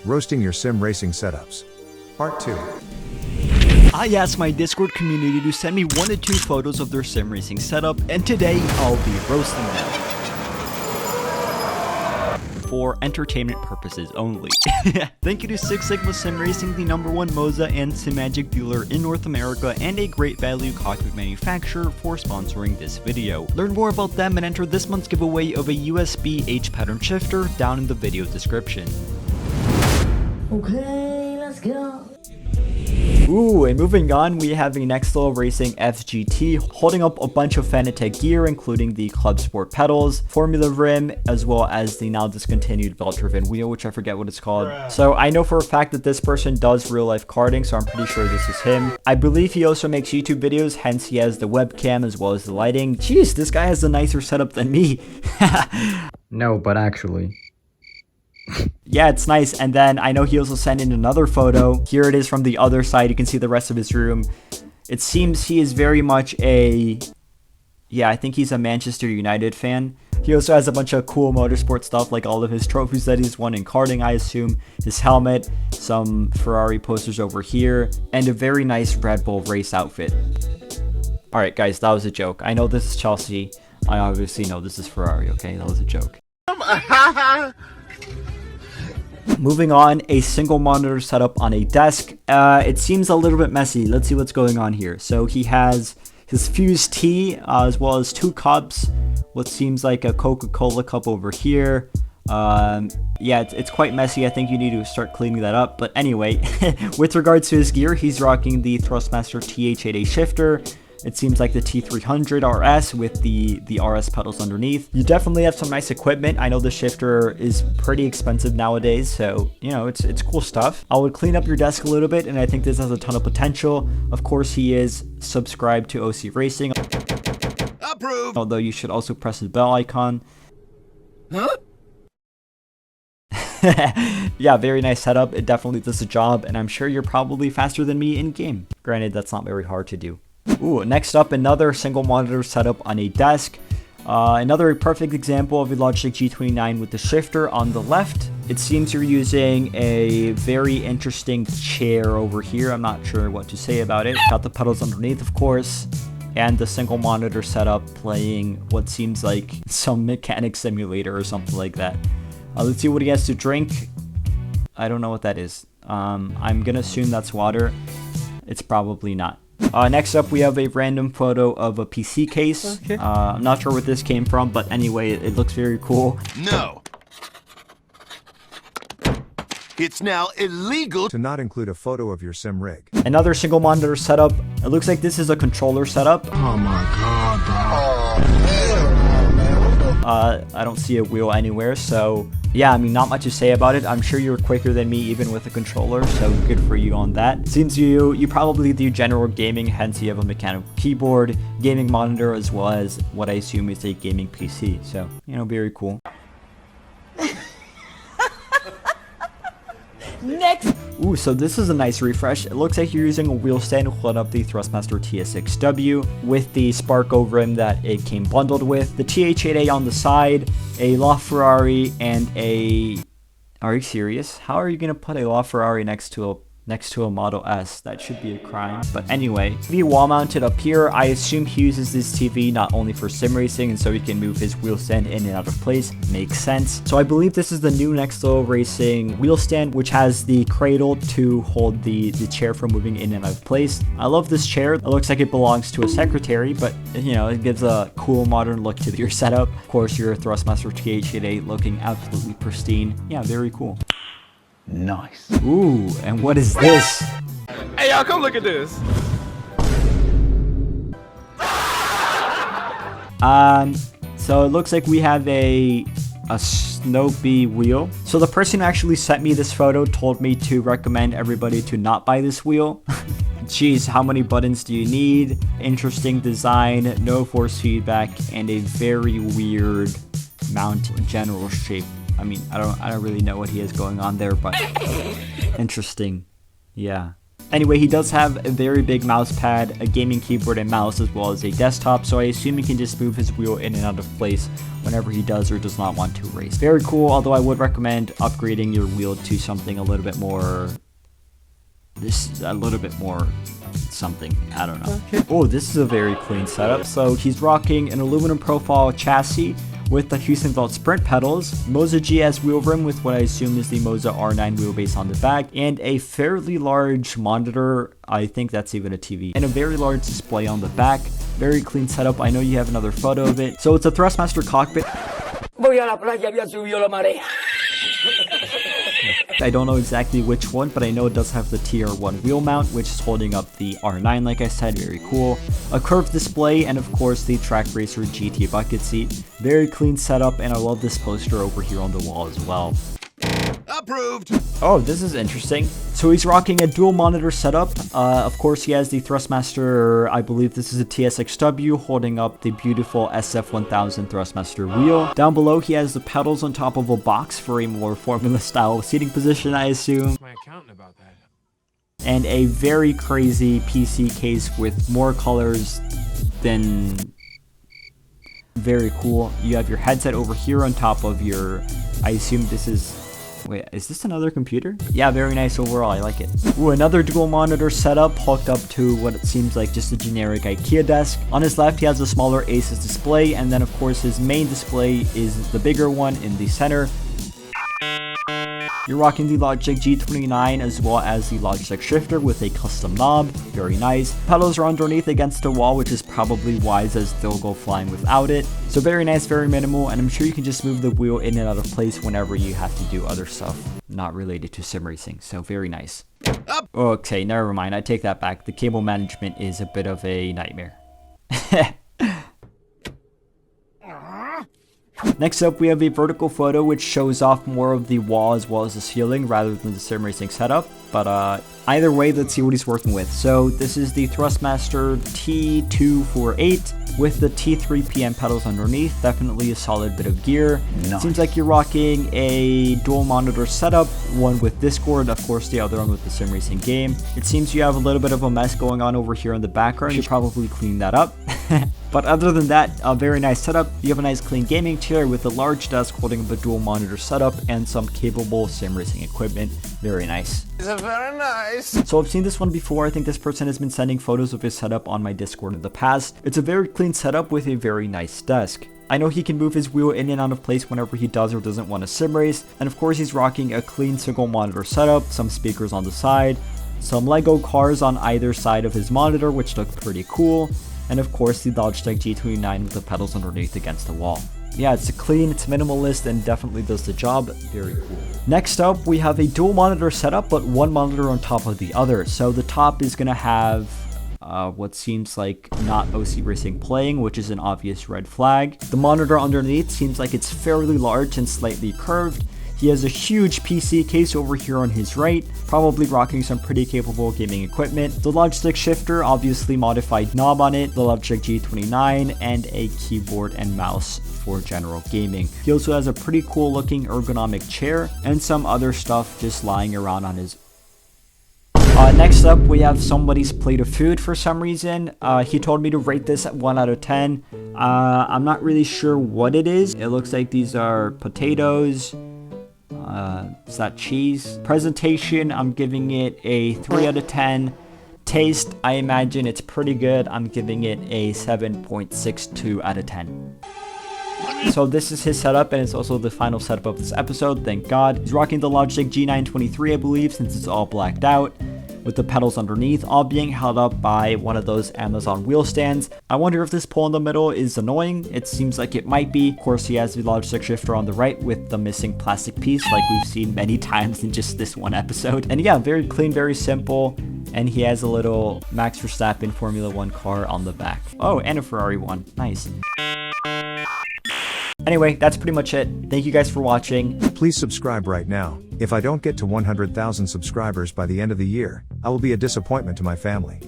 Roasting your sim racing setups. Part 2. I asked my Discord community to send me 1 to 2 photos of their sim racing setup, and today I'll be roasting them. For entertainment purposes only. Thank you to Six Sigma Sim Racing, the #1 MOZA and Simagic dealer in North America and a great value cockpit manufacturer, for sponsoring this video. Learn more about them and enter this month's giveaway of a USB H pattern shifter down in the video description. Okay, let's go. Ooh, and moving on, we have a Next Level Racing FGT holding up a bunch of Fanatec gear, including the Club Sport pedals, Formula Rim, as well as the now discontinued belt-driven wheel, which I forget what it's called. So I know for a fact that this person does real-life karting, so I'm pretty sure this is him. I believe he also makes YouTube videos, hence he has the webcam as well as the lighting. Jeez, this guy has a nicer setup than me. No, but actually. Yeah, it's nice. And then I know he also sent in another photo. Here it is from the other side. You can see the rest of his room. It seems he is very much a... yeah, I think he's a Manchester United fan. He also has a bunch of cool motorsport stuff, like all of his trophies that he's won in karting, I assume. His helmet, some Ferrari posters over here, and a very nice Red Bull race outfit. Alright guys, that was a joke. I know this is Chelsea. I obviously know this is Ferrari, okay? That was a joke. Moving on, a single monitor setup on a desk. It seems a little bit messy. Let's see what's going on here. So he has his fused tea, as well as 2 cups, what seems like a Coca-Cola cup over here. Yeah, it's quite messy. I think you need to start cleaning that up. But anyway, with regards to his gear, he's rocking the Thrustmaster TH8A shifter. It seems like the T300 RS with the RS pedals underneath. You definitely have some nice equipment. I know the shifter is pretty expensive nowadays, so, you know, it's cool stuff. I would clean up your desk a little bit, and I think this has a ton of potential. Of course, he is subscribed to OC Racing. Approved! Although you should also press the bell icon. Huh? Yeah, very nice setup. It definitely does the job, and I'm sure you're probably faster than me in game. Granted, that's not very hard to do. Ooh, next up, another single monitor setup on a desk. Another perfect example of a Logitech G29 with the shifter on the left. It seems you're using a very interesting chair over here. I'm not sure what to say about it. Got the pedals underneath, of course, and the single monitor setup playing what seems like some mechanic simulator or something like that. Let's see what he has to drink. I don't know what that is. I'm gonna assume that's water. It's probably not. Next up, we have a random photo of a PC case. Okay. I'm not sure where this came from, but anyway, it looks very cool. No. It's now illegal to not include a photo of your sim rig. Another single monitor setup. It looks like this is a controller setup. Oh my god, bro. I don't see a wheel anywhere, so yeah, I mean, not much to say about it. I'm sure you're quicker than me even with a controller, so good for you on that. Seems you probably do general gaming, hence you have a mechanical keyboard, gaming monitor, as well as what I assume is a gaming PC. So, you know, very cool. Next. Ooh, so this is a nice refresh. It looks like you're using a wheel stand to hold up the Thrustmaster TS6W with the Sparko rim that it came bundled with, the TH8A on the side, a LaFerrari, and a... Are you serious? How are you gonna put a LaFerrari next to a Model S? That should be a crime. But anyway, TV wall mounted up here. I assume he uses this TV not only for sim racing, and so he can move his wheel stand in and out of place. Makes sense. So I believe this is the new Next Level Racing wheel stand, which has the cradle to hold the chair from moving in and out of place. I love this chair. It looks like it belongs to a secretary, but you know, it gives a cool modern look to your setup. Of course, your Thrustmaster TH8A looking absolutely pristine. Yeah, very cool. Nice. Ooh, and what is this? Hey, y'all, come look at this. So it looks like we have a Snoopy wheel. So the person who actually sent me this photo told me to recommend everybody to not buy this wheel. Jeez, how many buttons do you need? Interesting design, no force feedback, and a very weird mount general shape. I mean, I don't really know what he has going on there, but interesting. Yeah. Anyway, he does have a very big mouse pad, a gaming keyboard and mouse, as well as a desktop, so I assume he can just move his wheel in and out of place whenever he does or does not want to race. Very cool, although I would recommend upgrading your wheel to something a little bit more something, I don't know. Okay. Oh, this is a very clean setup. So he's rocking an aluminum profile chassis with the Houston Belt Sprint pedals, MOZA GS wheel rim with what I assume is the MOZA R9 wheelbase on the back, and a fairly large monitor, I think that's even a TV, and a very large display on the back. Very clean setup. I know you have another photo of it. So it's a Thrustmaster cockpit. I don't know exactly which one, but I know it does have the TR1 wheel mount, which is holding up the R9, like I said, very cool. A curved display, and of course the Trak Racer GT bucket seat. Very clean setup, and I love this poster over here on the wall as well. Approved. Oh, this is interesting. So he's rocking a dual monitor setup. Of course, he has the Thrustmaster, I believe this is a TSXW, holding up the beautiful SF1000 Thrustmaster wheel. Down below, he has the pedals on top of a box for a more Formula style seating position, I assume. My accountant about that. And a very crazy PC case with more colors than... Very cool. You have your headset over here on top of your... I assume this is... Wait, is this another computer? Yeah, very nice overall, I like it. Ooh, another dual monitor setup hooked up to what it seems like just a generic IKEA desk. On his left, he has a smaller Asus display, and then of course his main display is the bigger one in the center. You're rocking the Logitech G29 as well as the Logitech shifter with a custom knob. Very nice. Pedals are underneath against the wall, which is probably wise as they'll go flying without it. So very nice, very minimal, and I'm sure you can just move the wheel in and out of place whenever you have to do other stuff not related to sim racing. So very nice. Okay, never mind. I take that back. The cable management is a bit of a nightmare. Next up, we have a vertical photo which shows off more of the wall as well as the ceiling rather than the sim racing setup. But either way, let's see what he's working with. So this is the Thrustmaster T248 with the T3 PM pedals underneath. Definitely a solid bit of gear. Nice. Seems like you're rocking a dual monitor setup, one with Discord, of course the other one with the sim racing game. It seems you have a little bit of a mess going on over here in the background. You should probably clean that up. But other than that, a very nice setup. You have a nice clean gaming chair with a large desk holding up a dual monitor setup and some capable sim racing equipment. Very nice. Very nice. So I've seen this one before. I think this person has been sending photos of his setup on my Discord in the past. It's a very clean setup with a very nice desk. I know he can move his wheel in and out of place whenever he does or doesn't want to sim race. And of course he's rocking a clean single monitor setup, some speakers on the side, some Lego cars on either side of his monitor, which look pretty cool. And of course the Logitech G29 with the pedals underneath against the wall. Yeah, it's clean, it's minimalist, and definitely does the job. Very cool. Next up, we have a dual monitor setup, but one monitor on top of the other. So the top is going to have what seems like not OC Racing playing, which is an obvious red flag. The monitor underneath seems like it's fairly large and slightly curved. He has a huge PC case over here on his right, probably rocking some pretty capable gaming equipment. The Logitech shifter, obviously modified knob on it, the Logitech G29, and a keyboard and mouse for general gaming. He also has a pretty cool looking ergonomic chair and some other stuff just lying around on his... Next up, we have somebody's plate of food for some reason. He told me to rate this at 1 out of 10. I'm not really sure what it is. It looks like these are potatoes. Is that cheese? Presentation, I'm giving it a 3 out of 10. Taste, I imagine it's pretty good. I'm giving it a 7.62 out of 10. So this is his setup, and it's also the final setup of this episode, thank God. He's rocking the Logitech G923, I believe, since it's all blacked out, with the pedals underneath, all being held up by one of those Amazon wheel stands. I wonder if this pole in the middle is annoying. It seems like it might be. Of course, he has the Logitech shifter on the right with the missing plastic piece, like we've seen many times in just this one episode. And yeah, very clean, very simple. And he has a little Max Verstappen Formula 1 car on the back. Oh, and a Ferrari one. Nice. Anyway, that's pretty much it. Thank you guys for watching. Please subscribe right now. If I don't get to 100,000 subscribers by the end of the year, I will be a disappointment to my family.